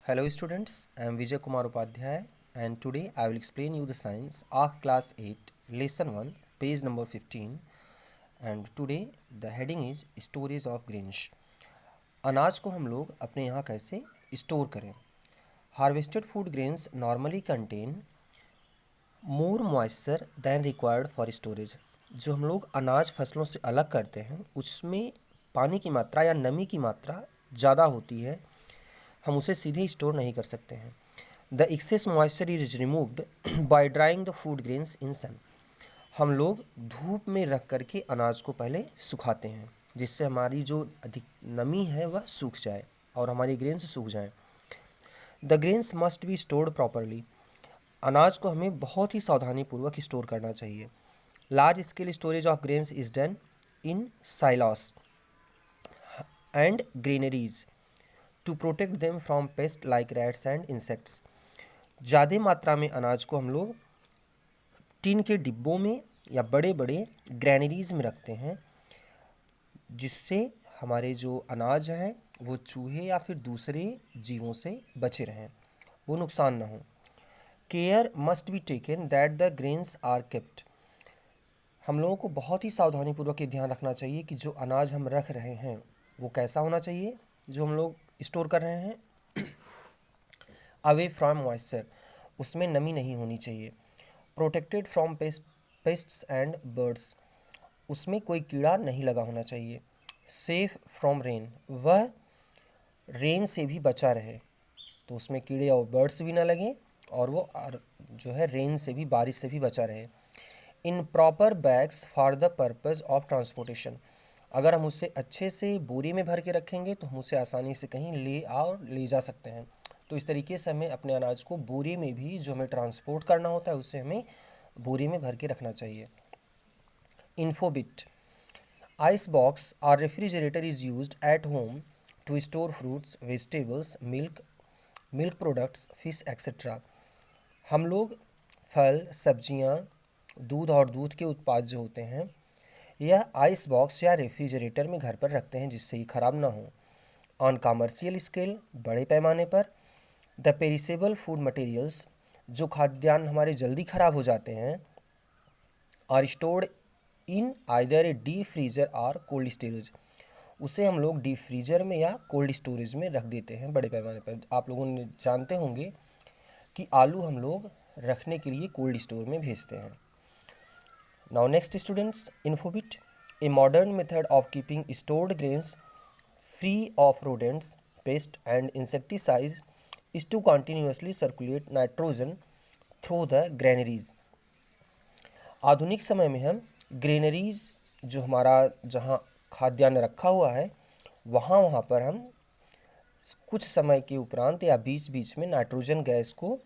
Hello students, I am Vijay Kumar Upadhyay and today I will explain you the science of class 8 lesson 1 page number 15 and today the heading is storage of grains. अनाज को हम लोग अपने यहाँ कैसे store करें. Harvested food grains normally contain more moisture than required for storage. जो हम लोग अनाज फसलों से अलग करते हैं उसमें पानी की मात्रा या नमी की मात्रा ज़्यादा होती है, हम उसे सीधे स्टोर नहीं कर सकते हैं. The excess moisture is removed by drying the food grains in sun. हम लोग धूप में रख करके अनाज को पहले सुखाते हैं जिससे हमारी जो अधिक नमी है वह सूख जाए और हमारी ग्रेन्स सूख जाएं. The grains must be stored properly. अनाज को हमें बहुत ही सावधानीपूर्वक स्टोर करना चाहिए. Large scale storage of grains is done in silos and granaries to protect them from pest like rats and insects. ज़्यादा मात्रा में अनाज को हम लोग टीन के डिब्बों में या बड़े बड़े ग्रैनरीज में रखते हैं जिससे हमारे जो अनाज हैं वो चूहे या फिर दूसरे जीवों से बचे रहें, वो नुकसान ना हो. Care must be taken that the grains are kept. हम लोगों को बहुत ही सावधानीपूर्वक ये ध्यान रखना चाहिए कि जो अनाज हम रख रहे हैं वो कैसा होना चाहिए, जो हम लोग स्टोर कर रहे हैं अवे फ्रॉम मॉइस्चर, उसमें नमी नहीं होनी चाहिए. Protected from pests and birds, उसमें कोई कीड़ा नहीं लगा होना चाहिए. सेफ फ्रॉम रेन, वह रेन से भी बचा रहे तो उसमें कीड़े और बर्ड्स भी ना लगें और वो जो है रेन से भी, बारिश से भी बचा रहे. In proper bags for the purpose of transportation, अगर हम उसे अच्छे से बोरी में भर के रखेंगे तो हम उसे आसानी से कहीं ले जा सकते हैं. तो इस तरीके से हमें अपने अनाज को बोरी में भी जो हमें ट्रांसपोर्ट करना होता है उसे हमें बोरी में भर के रखना चाहिए. इन्फोबिट, आइस बॉक्स और refrigerator is used at home to store fruits, vegetables, milk products, fish etcetera. हम लोग फल, सब्जियां, दूध और दूध के उत्पाद जो होते हैं यह आइस बॉक्स या रेफ्रिजरेटर में घर पर रखते हैं जिससे ये ख़राब ना हो. ऑन कमर्शियल स्केल, बड़े पैमाने पर, द पेरिसेबल फूड मटेरियल्स, जो खाद्यान्न हमारे जल्दी ख़राब हो जाते हैं, are stored in either a deep freezer or cold storage. उसे हम लोग डीप फ्रीजर में या कोल्ड स्टोरेज में रख देते हैं बड़े पैमाने पर. आप लोगों ने जानते होंगे कि आलू हम लोग रखने के लिए कोल्ड स्टोर में भेजते हैं. Now next students, Infobit, a modern method of keeping stored grains free of rodents, pests and insecticides is to continuously circulate nitrogen through the granaries. आधुनिक समय में हम ग्रेनरीज जो हमारा जहाँ खाद्यान्न रखा हुआ है वहाँ पर हम कुछ समय के उपरांत या बीच बीच में नाइट्रोजन गैस को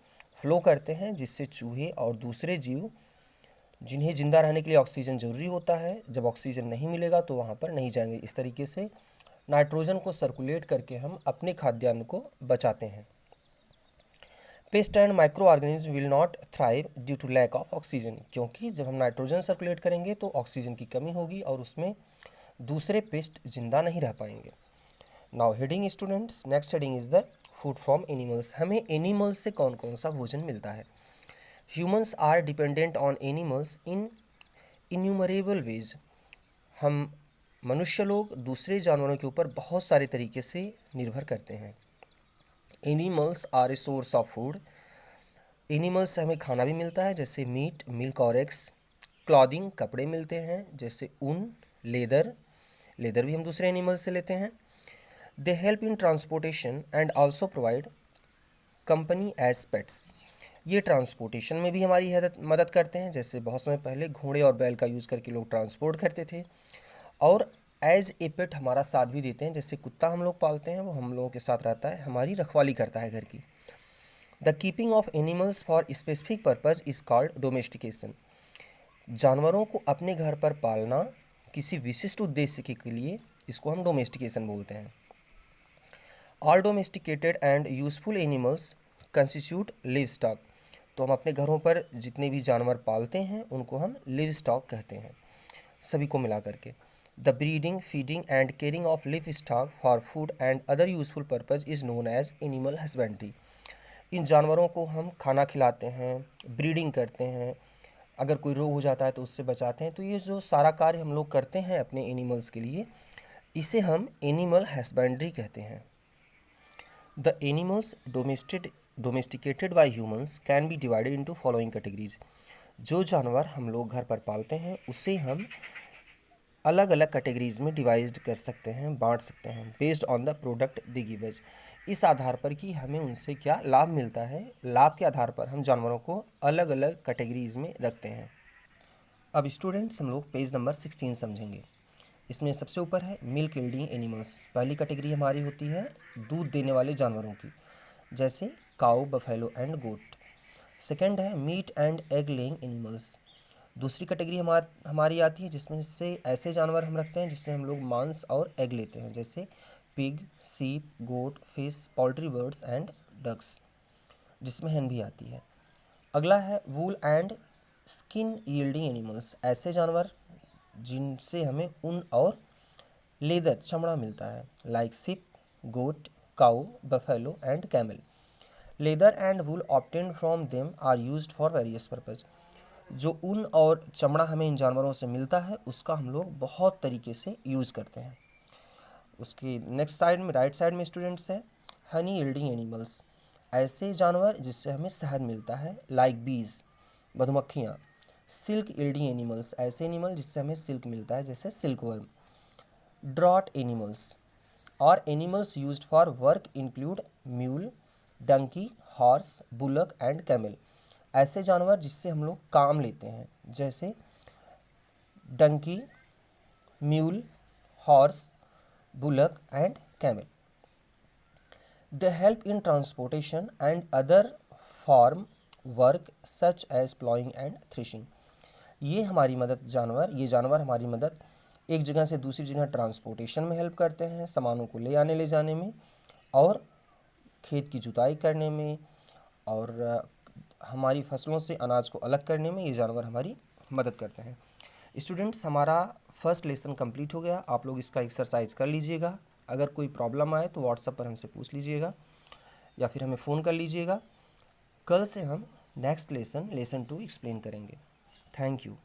फ्लो करते हैं जिससे चूहे और दूसरे जीव जिन्हें ज़िंदा रहने के लिए ऑक्सीजन ज़रूरी होता है, जब ऑक्सीजन नहीं मिलेगा तो वहाँ पर नहीं जाएंगे. इस तरीके से नाइट्रोजन को सर्कुलेट करके हम अपने खाद्यान्न को बचाते हैं. Pest and micro organism will not thrive due to lack of oxygen, क्योंकि जब हम नाइट्रोजन सर्कुलेट करेंगे तो ऑक्सीजन की कमी होगी और उसमें दूसरे पेस्ट जिंदा नहीं रह पाएंगे. Now heading students, next heading is the food from animals. हमें एनिमल्स से कौन कौन सा भोजन मिलता है. Humans are dependent on animals in innumerable ways. हम मनुष्य लोग दूसरे जानवरों के ऊपर बहुत सारे तरीके से निर्भर करते हैं. Animals are a source of food. Animals से हमें खाना भी मिलता है जैसे मीट, मिल्क और एग्स. क्लॉथिंग, कपड़े मिलते हैं जैसे ऊन, लेदर भी हम दूसरे एनिमल्स से लेते हैं. They help in transportation and also provide company as pets. ये ट्रांसपोर्टेशन में भी हमारी मदद करते हैं, जैसे बहुत समय पहले घोड़े और बैल का यूज़ करके लोग ट्रांसपोर्ट करते थे, और एज ए पेट हमारा साथ भी देते हैं. जैसे कुत्ता हम लोग पालते हैं वो हम लोगों के साथ रहता है, हमारी रखवाली करता है घर की. The keeping of animals for specific purpose is called domestication. जानवरों को अपने घर पर पालना किसी विशिष्ट उद्देश्य के लिए, इसको हम डोमेस्टिकेशन बोलते हैं. All domesticated and useful animals constitute live stock. तो हम अपने घरों पर जितने भी जानवर पालते हैं उनको हम लिव स्टॉक कहते हैं, सभी को मिला करके. The breeding, feeding and caring of livestock for food and other useful purpose is known as animal husbandry. इन जानवरों को हम खाना खिलाते हैं, ब्रीडिंग करते हैं, अगर कोई रोग हो जाता है तो उससे बचाते हैं। तो ये जो सारा कार्य हम लोग करते हैं अपने एनिमल्स के लिए, इसे हम एनिमल हस्बेंड्री कहते हैं। The animals domesticated bye humans can be divided into following categories. जो जानवर हम लोग घर पर पालते हैं उसे हम अलग अलग कैटेगरीज में डिवाइड कर सकते हैं, बांट सकते हैं, based on the product they give us. इस आधार पर कि हमें उनसे क्या लाभ मिलता है, लाभ के आधार पर हम जानवरों को अलग अलग कैटेगरीज में रखते हैं। अब स्टूडेंट्स हम लोग पेज नंबर 16 समझेंगे। इसमें सबसे ऊपर है मिल्क यील्डिंग एनिमल्स। पहली कैटेगरी हमारी होती है दूध देने वाले जानवरों की, जैसे cow, buffalo and goat. Second है meat and egg laying animals. दूसरी कैटेगरी हमारी आती है जिसमें से ऐसे जानवर हम रखते हैं जिससे हम लोग मांस और एग लेते हैं, जैसे pig, sheep, goat, fish, poultry, birds and ducks, जिसमें hen भी आती है। अगला है wool and skin yielding animals. ऐसे जानवर जिनसे हमें ऊन और लेदर, चमड़ा मिलता है, like sheep, goat, cow, buffalo and camel. Leather and wool obtained from them are used for various purpose. जो ऊन और चमड़ा हमें इन जानवरों से मिलता है उसका हम लोग बहुत तरीके से यूज़ करते हैं। उसके नेक्स्ट साइड में, राइट साइड में स्टूडेंट्स है हनी यील्डिंग एनिमल्स। ऐसे जानवर जिससे हमें शहद मिलता है, लाइक बीज, मधुमक्खियाँ। सिल्क यील्डिंग एनिमल्स, ऐसे एनिमल जिससे हमें सिल्क मिलता है, जैसे silkworm. Draught animals or animals used for work include mule, donkey, horse, bullock and camel. ऐसे जानवर जिससे हम लोग काम लेते हैं, जैसे donkey, mule, horse, bullock and camel. They help in transportation and other farm work such as plowing and threshing. ये हमारी मदद ये जानवर हमारी मदद एक जगह से दूसरी जगह ट्रांसपोर्टेशन में हेल्प करते हैं, सामानों को ले आने ले जाने में, और खेत की जुताई करने में, और हमारी फसलों से अनाज को अलग करने में ये जानवर हमारी मदद करते हैं। स्टूडेंट्स, हमारा फर्स्ट लेसन कंप्लीट हो गया। आप लोग इसका एक्सरसाइज कर लीजिएगा। अगर कोई प्रॉब्लम आए तो व्हाट्सएप पर हमसे पूछ लीजिएगा या फिर हमें फ़ोन कर लीजिएगा। कल से हम नेक्स्ट लेसन 2 एक्सप्लेन करेंगे। Thank you.